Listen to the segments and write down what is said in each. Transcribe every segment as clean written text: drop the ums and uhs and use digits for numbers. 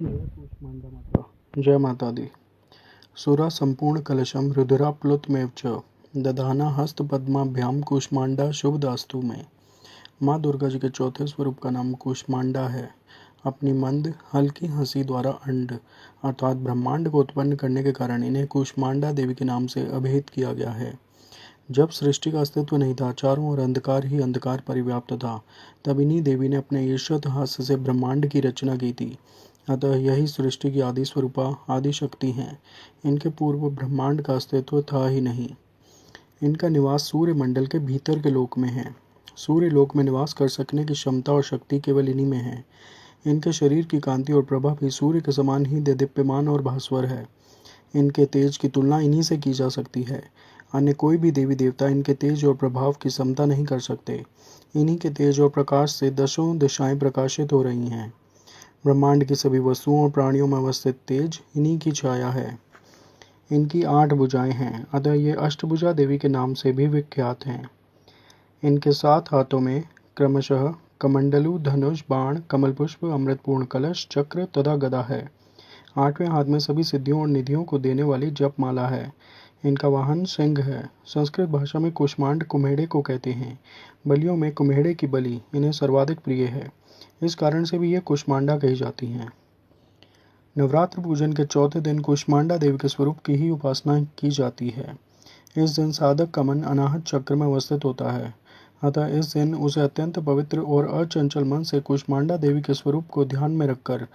कूष्मांडा माता। जय माता दी। सुरा संपूर्ण कलशम रुधिराप्लुतमेव च दधाना हस्त पद्माभ्याम कूष्मांडा शुभदास्तु में। माँ दुर्गा जी के चौथे स्वरूप का नाम कूष्मांडा है। अपनी मंद हल्की हंसी द्वारा अंड अर्थात ब्रह्मांड को उत्पन्न करने के कारण इन्हें कूष्मांडा देवी के नाम से अभिहित किया गया है। जब सृष्टि का अस्तित्व नहीं था, चारों ओर अंधकार ही अंधकार परिव्याप्त था, तब इन्हीं देवी ने अपने ईर्ष्यत हास्य से ब्रह्मांड की रचना की थी। अतः यही सृष्टि की आदि स्वरूपा आदि शक्ति हैं। इनके पूर्व ब्रह्मांड का अस्तित्व था ही नहीं। इनका निवास सूर्य मंडल के भीतर के लोक में है। सूर्य लोक में निवास कर सकने की क्षमता और शक्ति केवल इन्हीं में है। इनके शरीर की कांति और प्रभा भी सूर्य के समान ही देदीप्यमान और भास्वर है। इनके तेज की तुलना इन्हीं से की जा सकती है। अन्य कोई भी देवी देवता इनके तेज और प्रभाव की समता नहीं कर सकते। इन्हीं के तेज और प्रकाश से दसों दिशाएं प्रकाशित हो रही हैं। ब्रह्मांड की सभी वस्तुओं और प्राणियों में अवस्थित तेज इन्हीं की छाया है। इनकी 8 भुजाएं हैं, अतः ये अष्टभुजा देवी के नाम से भी विख्यात हैं। इनके 7 हाथों में क्रमशः कमंडलू, धनुष, बाण, कमल पुष्प, अमृतपूर्ण कलश, चक्र तथा गदा है। 8वें हाथ में सभी सिद्धियों और निधियों को देने वाली जप माला है। इनका वाहन सिंह है। संस्कृत भाषा में कूष्मांड कुम्हेड़े को कहते हैं। बलियों में कुम्हेड़े की बलि इन्हें सर्वाधिक प्रिय है। इस कारण से भी ये कूष्मांडा कही जाती हैं। नवरात्र पूजन के चौथे दिन कूष्मांडा देवी के स्वरूप की ही उपासना की जाती है। इस दिन साधक का मन अनाहत चक्र में अवस्थित होता है। अतः इस दिन उसे अत्यंत पवित्र और अचंचल मन से कूष्मांडा देवी के स्वरूप को ध्यान में रखकर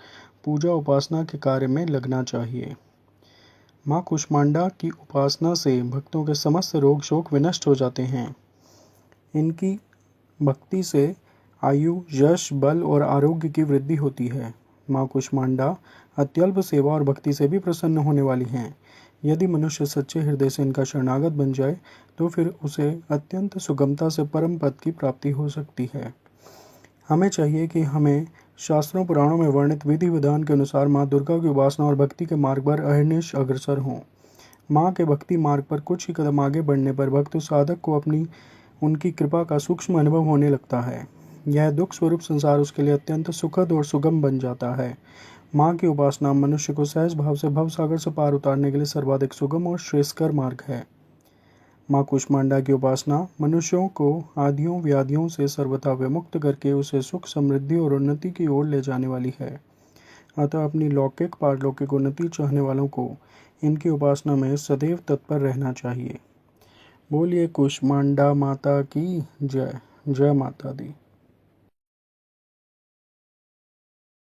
पूजा उपासना के कार्य में लगना चाहिए। माँ कूष्मांडा की उपासना से भक्तों के समस्त रोग शोक विनष्ट हो जाते हैं। इनकी भक्ति से आयु, यश, बल और आरोग्य की वृद्धि होती है। माँ कूष्मांडा अत्यल्प सेवा और भक्ति से भी प्रसन्न होने वाली हैं। यदि मनुष्य सच्चे हृदय से इनका शरणागत बन जाए तो फिर उसे अत्यंत सुगमता से परम पद की प्राप्ति हो सकती है। हमें चाहिए कि हमें शास्त्रों पुराणों में वर्णित विधि विधान के अनुसार माँ दुर्गा की उपासना और भक्ति के मार्ग पर अहर्निश अग्रसर हों। माँ के भक्ति मार्ग पर कुछ ही कदम आगे बढ़ने पर भक्त साधक को अपनी उनकी कृपा का सूक्ष्म अनुभव होने लगता है। यह दुख स्वरूप संसार उसके लिए अत्यंत सुखद और सुगम बन जाता है। माँ की उपासना मनुष्य को सहज भाव से भव सागर से पार उतारने के लिए सर्वाधिक सुगम और श्रेयस्कर मार्ग है। माँ कूष्मांडा की उपासना मनुष्यों को आदियों व्याधियों से सर्वथा विमुक्त करके उसे सुख, समृद्धि और उन्नति की ओर ले जाने वाली है। अतः अपनी लौकिक पारलौकिक उन्नति चाहने वालों को इनकी उपासना में सदैव तत्पर रहना चाहिए। बोलिए कूष्मांडा माता की जय। जय माता दी।